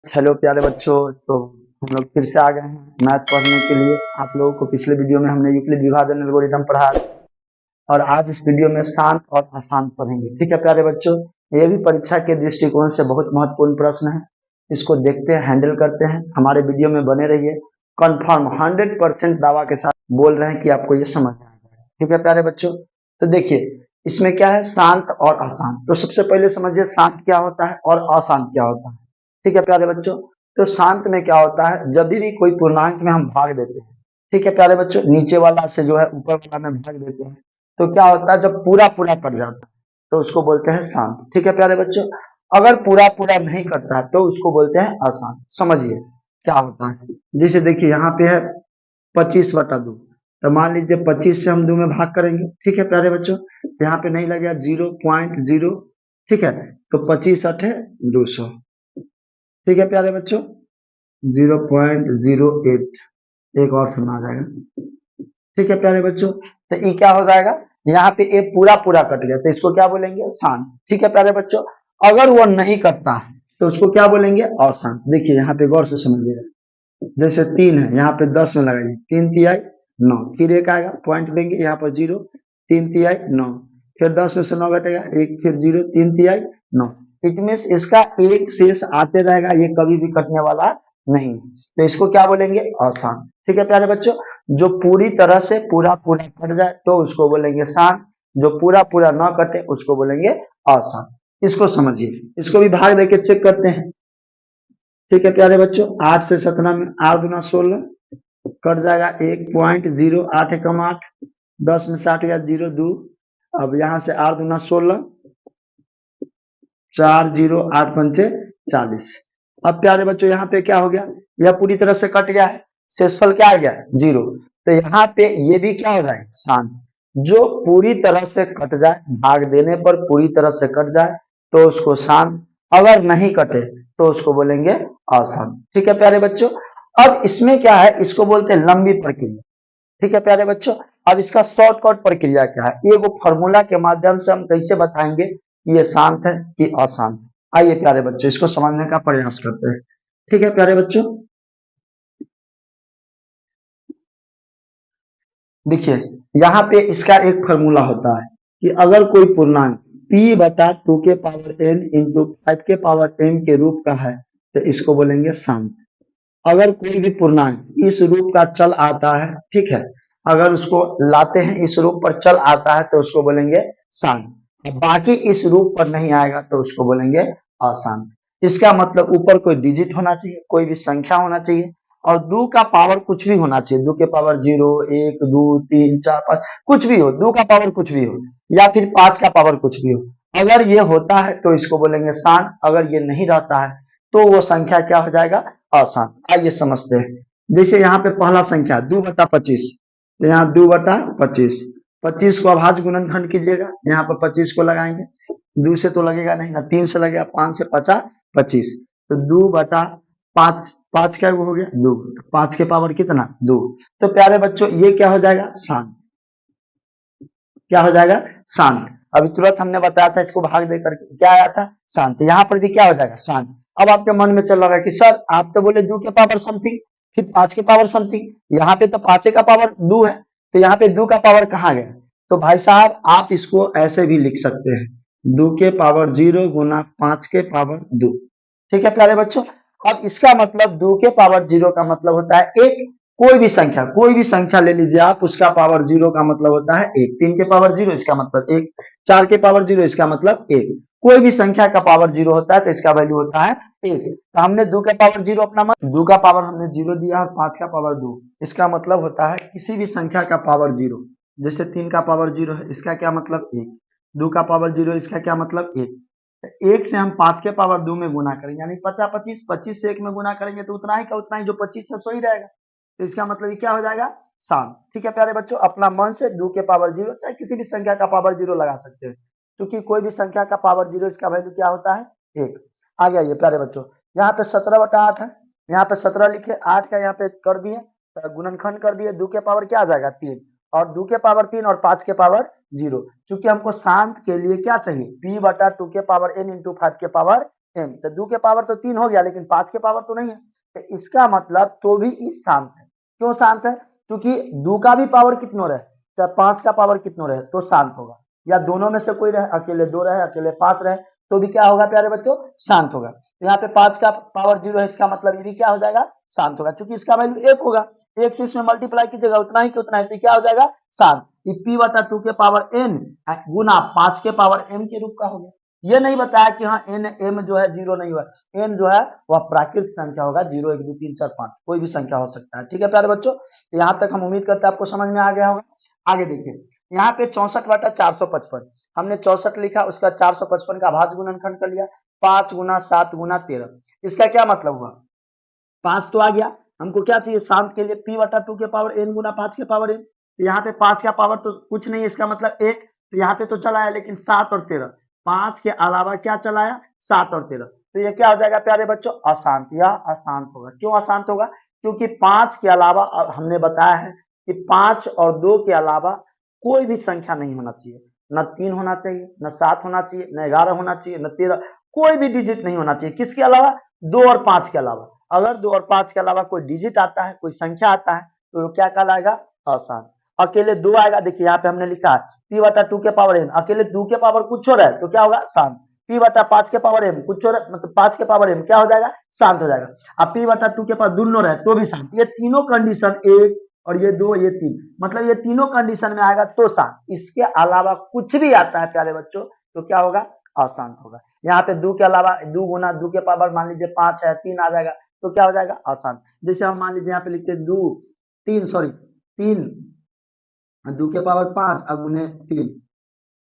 Hello प्यारे बच्चों। तो हम लोग फिर से आ गए हैं मैथ पढ़ने के लिए। आप लोगों को पिछले वीडियो में हमने यूक्लिड विभाजन एल्गोरिथम पढ़ा और आज इस वीडियो में शांत और अशांत पढ़ेंगे। ठीक है प्यारे बच्चों, ये भी परीक्षा के दृष्टिकोण से बहुत महत्वपूर्ण प्रश्न है। इसको देखते हैं, हैंडल करते हैं। हमारे वीडियो में बने रहिए। कंफर्म 100% दावा के साथ बोल रहे हैं कि आपको ये समझ में आ जाएगा। ठीक है प्यारे बच्चों, तो देखिए इसमें क्या है, शांत और अशांत। तो सबसे पहले समझिए शांत क्या होता है और अशांत क्या होता है। ठीक है प्यारे बच्चों, तो शांत में क्या होता है, जब भी कोई पूर्णांक में हम भाग देते हैं, ठीक है प्यारे बच्चों, नीचे वाला से जो है ऊपर वाला में भाग देते हैं, तो क्या होता है, जब पूरा पूरा कट जाता है तो उसको बोलते हैं शांत। ठीक है प्यारे बच्चों, अगर पूरा पूरा नहीं कटता है तो उसको बोलते हैं अशांत। समझिए क्या होता है। जैसे देखिए यहाँ पे है 25/2, तो मान लीजिए 25 से हम 2 में भाग करेंगे। ठीक है प्यारे बच्चों, यहाँ पे नहीं लगेगा 0.0। ठीक है, तो 25 × 200। ठीक है प्यारे बच्चों, 0.08 एक और सुना आ जाएगा। ठीक है प्यारे बच्चों, तो ये क्या हो जाएगा, यहाँ पे ए पूरा पूरा कट गया तो इसको क्या बोलेंगे, शांत। ठीक है प्यारे बच्चों, अगर वो नहीं कटता है तो उसको क्या बोलेंगे, अशांत। देखिए यहाँ पे गौर से समझिएगा, जैसे 3 है, यहाँ पे 10 में लगाइए, 3 तिहाई 9, फिर एक आएगा पॉइंट देंगे यहाँ पर 0, 3 तिहाई 9, फिर 10 में से 9 घटेगा 1, फिर 0, 3 तिहाई 9। इट मीन्स इसका एक शेष आते रहेगा, ये कभी भी कटने वाला नहीं। तो इसको क्या बोलेंगे, अशांत। ठीक है प्यारे बच्चों, जो पूरी तरह से पूरा पूरा कट जाए तो उसको बोलेंगे शांत, जो पूरा पूरा न कटे उसको बोलेंगे अशांत। इसको समझिए, इसको भी भाग देके चेक करते हैं। ठीक है प्यारे बच्चों, 8 से 17 में 8 दूना 16 कट जाएगा 1.0, 8 एकम 8, 10 में 60 गया 0 2। अब यहाँ से 8 दूना 16, 4 0 8 पंचे 40। अब प्यारे बच्चों यहाँ पे क्या हो गया, यह पूरी तरह से कट गया है, शेषफल क्या आ गया 0। तो यहाँ पे ये भी क्या हो जाए, शांत। जो पूरी तरह से कट जाए, भाग देने पर पूरी तरह से कट जाए तो उसको शांत, अगर नहीं कटे तो उसको बोलेंगे अशांत। ठीक है प्यारे बच्चों, अब इसमें क्या है, इसको बोलते हैं लंबी प्रक्रिया। ठीक है प्यारे बच्चों, अब इसका शॉर्टकट प्रक्रिया क्या है, ये वो फॉर्मूला के माध्यम से हम कैसे बताएंगे कि ये शांत है कि अशांत। आइए प्यारे बच्चों इसको समझने का प्रयास करते हैं। ठीक है प्यारे बच्चों, देखिए यहाँ पे इसका एक फॉर्मूला होता है कि अगर कोई पूर्णांक p/2 के पावर n इंटू 5 के पावर m के रूप का है तो इसको बोलेंगे शांत। अगर कोई भी पूर्णांक इस रूप का चल आता है, ठीक है, अगर उसको लाते हैं इस रूप पर चल आता है तो उसको बोलेंगे शांत। बाकी इस रूप पर नहीं आएगा तो उसको बोलेंगे अशांत। इसका मतलब ऊपर कोई डिजिट होना चाहिए, कोई भी संख्या होना चाहिए और 2 का पावर कुछ भी होना चाहिए। 2 के पावर 0 1 2 3 4 5 कुछ भी हो, 2 का पावर कुछ भी हो या फिर 5 का पावर कुछ भी हो, अगर ये होता है तो इसको बोलेंगे शांत। अगर ये नहीं रहता है तो वो संख्या क्या हो जाएगा, अशांत। आइए समझते हैं। जैसे यहाँ पे पहला संख्या 2/25, तो यहाँ 2/25, 25 को अभाज्य गुणनखंड कीजिएगा, यहाँ पर 25 को लगाएंगे, 2 से तो लगेगा नहीं ना, 3 से लगेगा, 5 से 50 25, तो 2/5, 5 क्या हो गया 2, 5 के पावर कितना 2। तो प्यारे बच्चों ये क्या हो जाएगा, शांत। क्या हो जाएगा, शांत। अभी तुरंत हमने बताया था इसको भाग दे करके क्या आया था, शांत। यहाँ पर भी क्या हो जाएगा, शांत। अब आपके मन में चल रहा है कि सर आप तो बोले 2 के पावर समथिंग, फिर 5 के पावर समथिंग, यहाँ पे तो 5 का पावर 2 है, तो यहाँ पे 2 का पावर कहाँ गया। तो भाई साहब आप इसको ऐसे भी लिख सकते हैं, 2 के पावर 0 गुना 5 के पावर 2। ठीक है प्यारे बच्चों, अब इसका मतलब 2 के पावर 0 का मतलब होता है एक। कोई भी संख्या ले लीजिए आप, उसका पावर 0 का मतलब होता है 1। 3 के पावर 0 इसका मतलब 1, 4 के पावर 0 इसका मतलब 1। कोई भी संख्या का पावर 0 होता है तो इसका वैल्यू होता है 1। तो हमने 2 का पावर 0 अपना मत, 2 का पावर हमने 0 दिया और 5 का पावर 2, इसका मतलब होता है किसी भी संख्या का पावर 0। जैसे 3 का पावर 0 है, इसका क्या मतलब 1। 2 का पावर 0, इसका क्या मतलब 1। 1 से हम 5 के पावर 2 में गुना करेंगे, यानी 50 25, 25 से 1 में गुना करेंगे तो उतना ही का उतना ही, जो 25 है सो ही रहेगा। तो इसका मतलब ये क्या हो जाएगा, शांत। ठीक है प्यारे बच्चों, अपना मन से 2 के पावर 0 चाहे किसी भी संख्या का पावर 0 लगा सकते हैं, क्योंकि कोई भी संख्या का पावर 0 इसका वैल्यू क्या होता है 1। आ गया ये प्यारे बच्चों, यहाँ पे 17/8 है, यहाँ पे 17 लिखे, 8 का यहाँ पे कर दिए, तो गुणनखंड कर दिए, 2 के पावर क्या आ जाएगा 3, और 2 के पावर 3 और 5 के पावर 0। चूंकि हमको शांत के लिए क्या चाहिए, p/2 के पावर n इंटू 5 के पावर एम, तो 2 के पावर तो 3 हो गया, लेकिन 5 के पावर तो नहीं है, तो इसका मतलब तो भी ई शांत है। क्यों शांत है? क्योंकि 2 का भी पावर कितनो रहे, चाहे 5 का पावर कितनो रहे तो शांत होगा, या दोनों में से कोई रहे, अकेले 2 रहे, अकेले 5 रहे, तो भी क्या होगा प्यारे बच्चों, शांत होगा। तो यहाँ पे 5 का पावर 0 है, इसका मतलब ये भी क्या हो जाएगा, शांत होगा, क्योंकि इसका वैल्यू 1 होगा, 1 से इसमें मल्टीप्लाई कीजिएगा उतना ही कि उतना है, तो क्या हो जाएगा, शांत। पी बटा 2 के पावर n गुना 5 के पावर m के रूप का हो गया। ये नहीं बताया कि हाँ एन एम जो है 0 नहीं हुआ, एन जो है वह प्राकृतिक संख्या होगा, 0 1 2 3 4 5 कोई भी संख्या हो सकता है। ठीक है प्यारे बच्चों, यहाँ तक हम उम्मीद करते हैं आपको समझ में आ गया होगा। आगे देखिए, यहाँ पे 64 बटा 455, हमने 64 लिखा, उसका 455 का भाज्य गुणनखंड कर लिया, 5 गुना 7 गुना 13। इसका क्या मतलब हुआ, 5 तो आ गया, हमको क्या चाहिए शांत के लिए, p बटा 2 के पावर n गुना 5 के पावर n। यहाँ पे 5 का पावर तो कुछ नहीं है, इसका मतलब 1, तो यहाँ पे तो चला है, लेकिन 7 और 13, 5 के अलावा क्या चलाया, 7 और 13, तो ये क्या हो जाएगा प्यारे बच्चों, अशांत, यह अशांत होगा। क्यों अशांत होगा? क्योंकि 5 के अलावा हमने बताया है कि 5 और 2 के अलावा कोई भी संख्या नहीं होना चाहिए, न 3 होना चाहिए, न 7 होना चाहिए, न 11 होना चाहिए, न 13, कोई भी डिजिट नहीं होना चाहिए। किसके अलावा? 2 और 5 के अलावा। अगर 2 और 5 के अलावा कोई डिजिट आता है, कोई संख्या आता है, तो क्या कहलाएगा, अशांत। अकेले 2 आएगा, देखिए यहाँ पे हमने लिखा है p बटा 2 के पावर n, अकेले 2 के पावर कुछ हो रहा है तो क्या होगा, शांत। p बटा 5 के पावर m कुछ हो रहा है, मतलब 5 के पावर m क्या हो जाएगा, शांत हो जाएगा। अब p बटा 2 के पावर दोनों रहे तो भी शांत। ये तीनों कंडीशन, 1 और ये 2 ये 3, मतलब ये तीनों कंडीशन में आएगा तो शांत। इसके अलावा कुछ भी आता है प्यारे बच्चों तो क्या होगा, अशांत होगा। यहाँ पे 2 के अलावा 2 गुना 2 के पावर मान लीजिए 5 है, 3 आ जाएगा, तो क्या हो जाएगा, अशांत। जैसे हम मान लीजिए यहाँ पे लिखते हैं 2 3 सॉरी 3 2 के पावर 5 और गुने 3,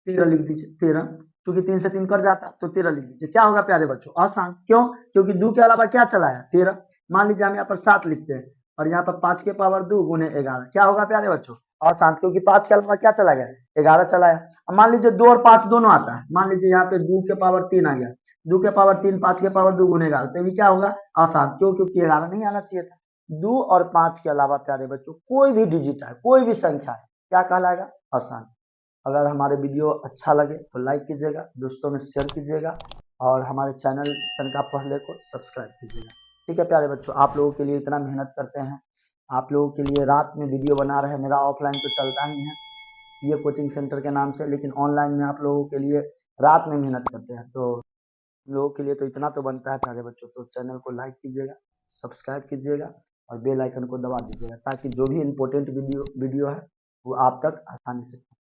13 लिख दीजिए, 13, क्योंकि 3 से 3 कट जाता तो 13 लिख दीजिए, क्या होगा प्यारे बच्चों, अशांत। क्यों? क्योंकि 2 के अलावा क्या चला है, 13। मान लीजिए हम यहाँ पर 7 लिखते हैं और यहाँ पर 5 के पावर 2 गुने 11, क्या होगा प्यारे बच्चों, अशांत, क्योंकि 5 के अलावा क्या चला गया, 11 चला है। अब मान लीजिए 2 और 5 दोनों आता है, मान लीजिए यहाँ पे 2 के पावर 3 आ गया, 2 के पावर 3 5 के पावर 2 गुने 11, तो ये क्या होगा, अशांत। क्यों? क्योंकि 11 नहीं आना चाहिए था। 2 और 5 के अलावा प्यारे बच्चों कोई भी डिजिट है, कोई भी संख्या है, क्या कहलाएगा, अशांत। अगर हमारे वीडियो अच्छा लगे तो लाइक कीजिएगा, दोस्तों में शेयर कीजिएगा, और हमारे चैनल तनका पहले को सब्सक्राइब कीजिएगा। ठीक है प्यारे बच्चों, आप लोगों के लिए इतना मेहनत करते हैं, आप लोगों के लिए रात में वीडियो बना रहे हैं, मेरा ऑफलाइन तो चलता ही है ये कोचिंग सेंटर के नाम से, लेकिन ऑनलाइन में आप लोगों के लिए रात में मेहनत करते हैं, तो लोगों के लिए तो इतना तो बनता है प्यारे बच्चों, तो चैनल को लाइक कीजिएगा, सब्सक्राइब कीजिएगा और बेल आइकन को दबा दीजिएगा, ताकि जो भी इम्पोर्टेंट वीडियो है वो आप तक आसानी से